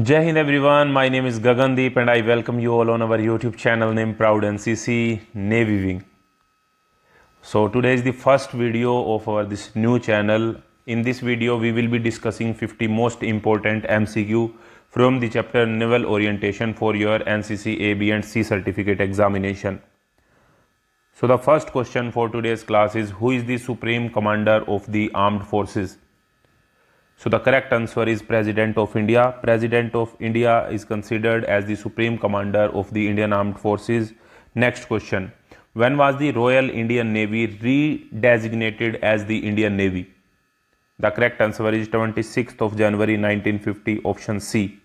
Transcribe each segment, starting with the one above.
Jai Hind everyone, my name is Gagandeep and I welcome you all on our YouTube channel named Proud NCC Navy Wing. So today is the first video of our this new channel. In this video we will be discussing 50 most important MCQ from the chapter Naval Orientation for your NCC A, B and C certificate examination. So the first question for today's class is, who is the Supreme Commander of the Armed Forces? So the correct answer is President of India. President of India is considered as the Supreme Commander of the Indian Armed Forces. Next question. When was the Royal Indian Navy redesignated as the Indian Navy? The correct answer is 26th of January 1950, option C.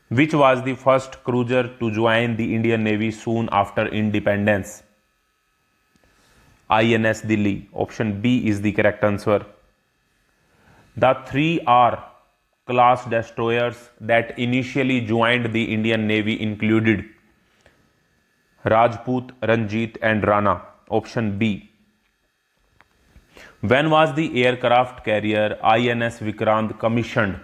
Which was the first cruiser to join the Indian Navy soon after independence? INS Delhi. Option B is the correct answer. The 3R class destroyers that initially joined the Indian Navy included Rajput, Ranjit and Rana. Option B. When was the aircraft carrier INS Vikrant commissioned?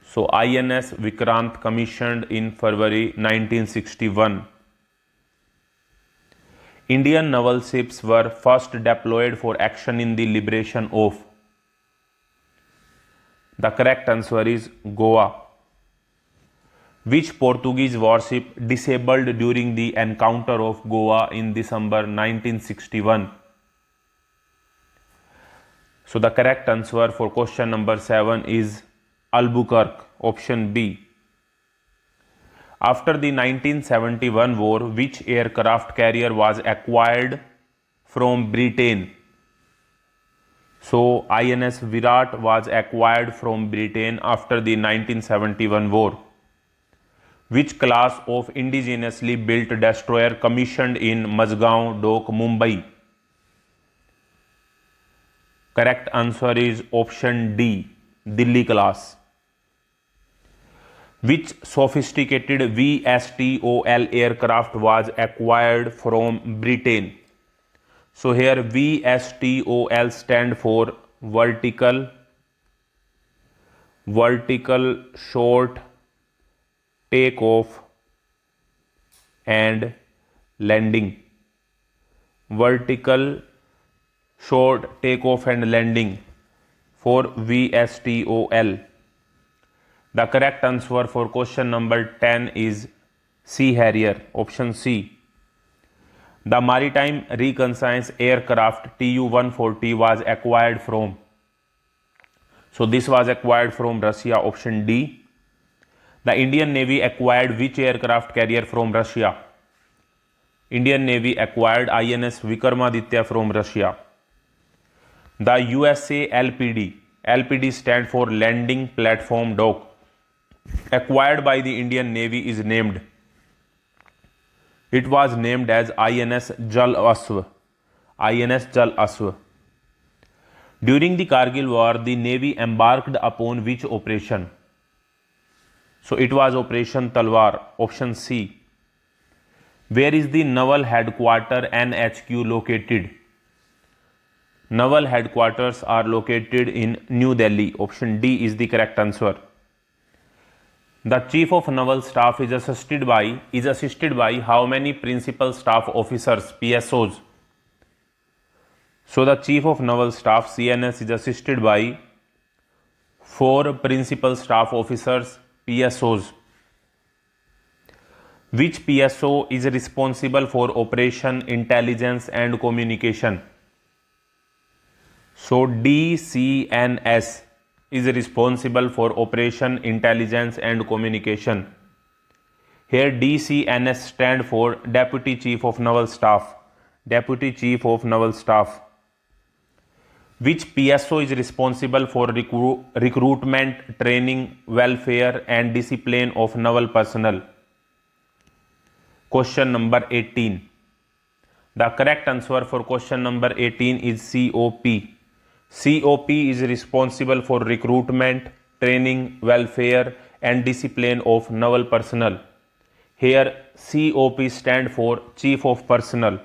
So INS Vikrant commissioned in February 1961. Indian naval ships were first deployed for action in the liberation of. The correct answer is Goa. Which Portuguese warship disabled during the encounter of Goa in December 1961? So the correct answer for question number 7 is Albuquerque. Option B. After the 1971 war, which aircraft carrier was acquired from Britain? So INS Virat was acquired from Britain after the 1971 war. Which class of indigenously built destroyer commissioned in Mazgaon Dock, Mumbai? Correct answer is option D, Delhi class. Which sophisticated VSTOL aircraft was acquired from Britain? So here VSTOL stand for vertical short takeoff and landing. Vertical short takeoff and landing for VSTOL. The correct answer for question number 10 is Sea Harrier. Option C. The maritime reconnaissance aircraft Tu-140 was acquired from. So this was acquired from Russia. Option D. The Indian Navy acquired which aircraft carrier from Russia? Indian Navy acquired INS Vikramaditya from Russia. The USA LPD. LPD stand for Landing Platform Dock. Acquired by the Indian Navy is named. It was named as INS Jal Asv. INS Jal Asv. During the Kargil War, the Navy embarked upon which operation? So it was Operation Talwar. Option C. Where is the Naval Headquarters NHQ located? Naval Headquarters are located in New Delhi. Option D is the correct answer. The Chief of Naval Staff is assisted by how many Principal Staff Officers, PSOs? So the Chief of Naval Staff, CNS, is assisted by 4 Principal Staff Officers, PSOs. Which PSO is responsible for Operation Intelligence and Communication? So DCNS is responsible for Operation Intelligence and Communication. Here DCNS stand for Deputy Chief of Naval Staff. Deputy Chief of Naval Staff. Which PSO is responsible for recruitment, training, welfare and discipline of naval personnel? Question number 18. The correct answer for question number 18 is COP. COP is responsible for recruitment, training, welfare and discipline of naval personnel. Here COP stand for Chief of Personnel.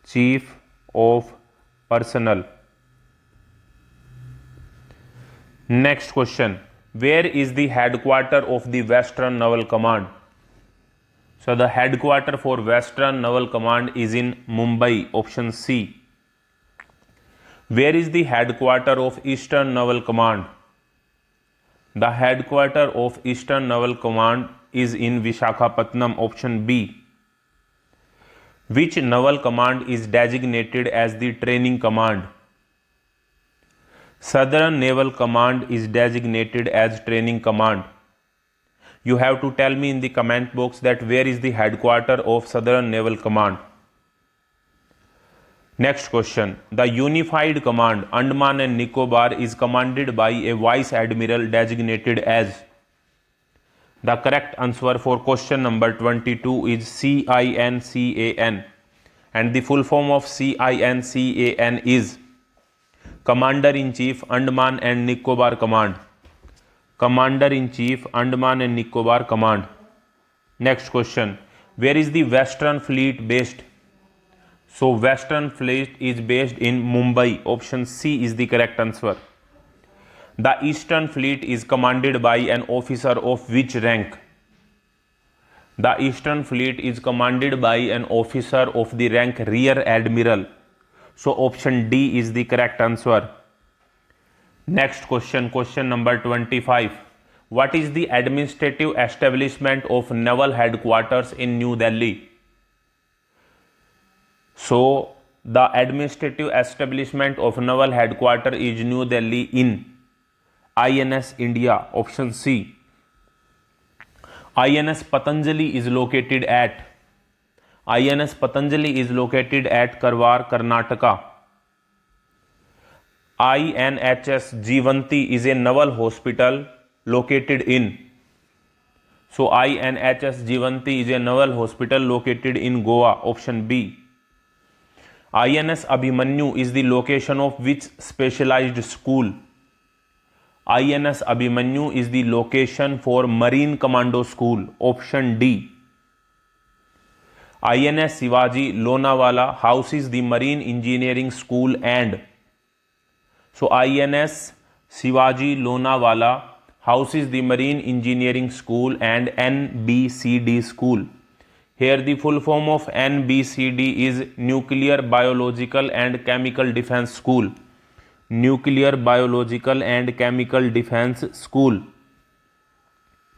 Chief of Personnel. Next question. Where is the headquarter of the Western Naval Command? So the headquarter for Western Naval Command is in Mumbai, option C. Where is the headquarter of Eastern Naval Command? The headquarter of Eastern Naval Command is in Visakhapatnam, option B. Which naval command is designated as the training command? Southern Naval Command is designated as training command. You have to tell me in the comment box that where is the headquarter of Southern Naval Command. Next question. The Unified Command Andaman and Nicobar is commanded by a Vice Admiral designated as. The correct answer for question number 22 is CINCAN, and the full form of CINCAN is Commander-in-Chief Andaman and Nicobar Command. Commander-in-Chief Andaman and Nicobar Command. Next question. Where is the Western Fleet based? So Western Fleet is based in Mumbai. Option C is the correct answer. The Eastern Fleet is commanded by an officer of which rank? The Eastern Fleet is commanded by an officer of the rank Rear Admiral. So option D is the correct answer. Next question, question number 25. What is the administrative establishment of Naval Headquarters in New Delhi? So the administrative establishment of Naval Headquarters is New Delhi in INS India, option C. INS Patanjali is located at Karwar, Karnataka. INHS Jivanti is a naval hospital located in. So INHS Jivanti is a naval hospital located in Goa, option B. INS Abhimanyu is the location of which specialized school? INS Abhimanyu is the location for Marine Commando School, option D. INS Shivaji Lonawala houses the Marine Engineering School and. So INS Shivaji Lonawala houses the Marine Engineering School and NBCD School. Here the full form of NBCD is Nuclear Biological and Chemical Defense School. Nuclear Biological and Chemical Defense School.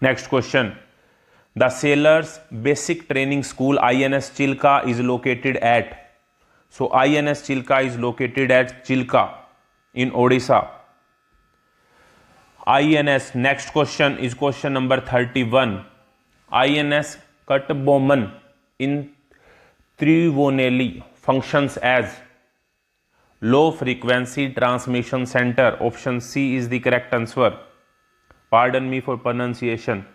Next question. The Sailors Basic Training School INS Chilka is located at. So INS Chilka is located at Chilka in Odisha. INS, next question is question number 31. INS Katboman in Trivonelli functions as Low Frequency Transmission Center. Option C is the correct answer. Pardon me for pronunciation.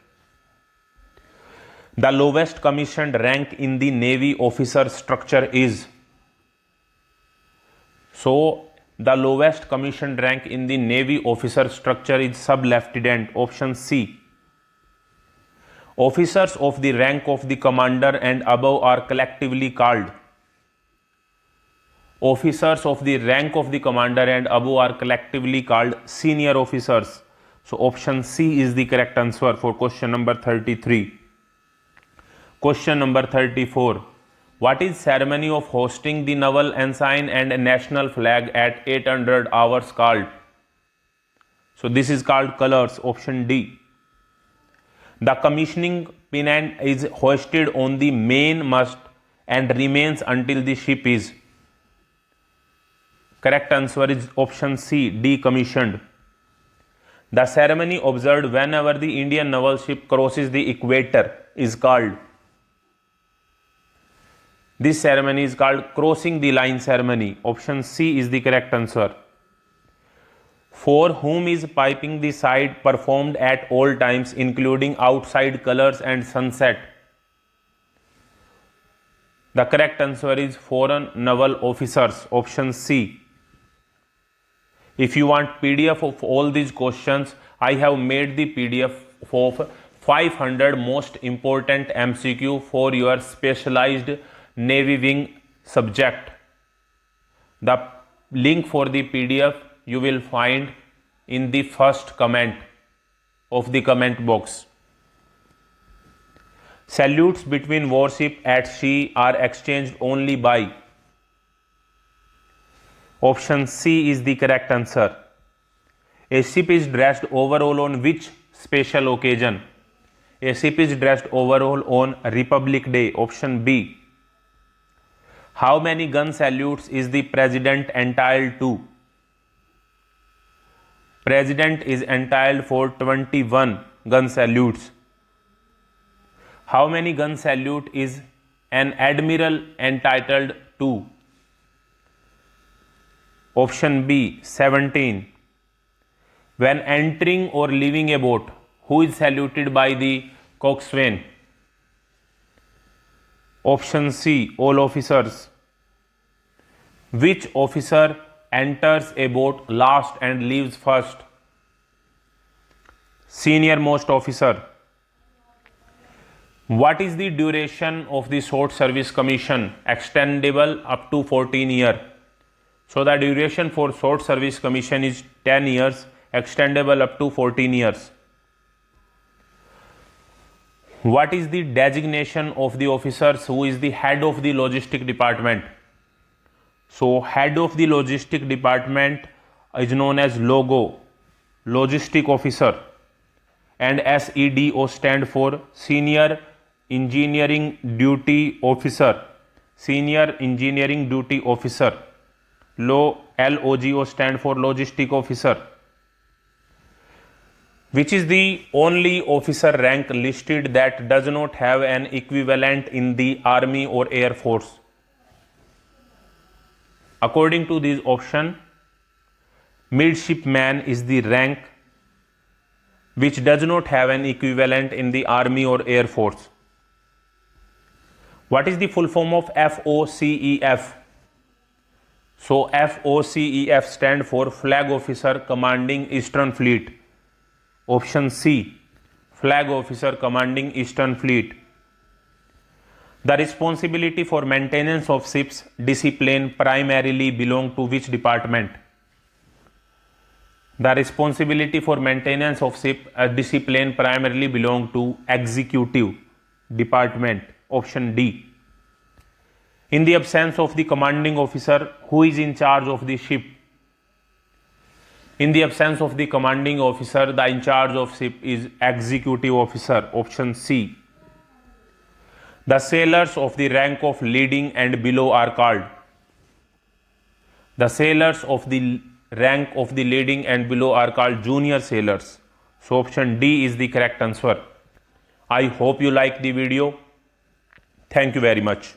The lowest commissioned rank in the Navy officer structure is. So the lowest commissioned rank in the Navy officer structure is Sub-Lieutenant. Option C. Officers of the rank of the commander and above are collectively called. Officers of the rank of the commander and above are collectively called senior officers. So option C is the correct answer for question number 33. Question number 34. What is ceremony of hosting the naval ensign and national flag at 800 hours called? So this is called colors, option D. The commissioning pennant is hoisted on the mainmast and remains until the ship is. Correct answer is option C, decommissioned. The ceremony observed whenever the Indian naval ship crosses the equator is called. This ceremony is called crossing the line ceremony. Option C is the correct answer. For whom is piping the side performed at all times, including outside colors and sunset? The correct answer is foreign naval officers. Option C. If you want PDF of all these questions, I have made the PDF of 500 most important MCQ for your specialized Navy Wing subject. The link for the PDF you will find in the first comment. of the comment box. Salutes between warship at sea are exchanged only by. Option C is the correct answer. A ship is dressed overall on which special occasion? A ship is dressed overall on Republic Day. Option B. How many gun salutes is the president entitled to? President is entitled for 21 gun salutes. How many gun salute is an admiral entitled to? Option B, 17. When entering or leaving a boat, who is saluted by the coxswain? Option C, all officers. Which officer enters a boat last and leaves first? Senior most officer. What is the duration of the Short Service Commission? Extendable up to 14 years. So the duration for Short Service Commission is 10 years, extendable up to 14 years. What is the designation of the officers who is the head of the logistic department? So head of the logistic department is known as LOGO, logistic officer, and SEDO stand for senior engineering duty officer, senior engineering duty officer. LOGO stand for logistic officer. Which is the only officer rank listed that does not have an equivalent in the Army or Air Force? According to this option, midshipman is the rank which does not have an equivalent in the Army or Air Force. What is the full form of FOCEF? So FOCEF stand for Flag Officer Commanding Eastern Fleet. Option C, Flag Officer Commanding Eastern Fleet. The responsibility for maintenance of ships discipline primarily belong to which department? The responsibility for maintenance of ship discipline primarily belong to executive department. Option D. In the absence of the commanding officer, who is in charge of the ship? In the absence of the commanding officer, the in charge of ship is executive officer. Option C. The sailors of the rank of leading and below are called. The sailors of the rank of the leading and below are called junior sailors. So option D is the correct answer. I hope you like the video. Thank you very much.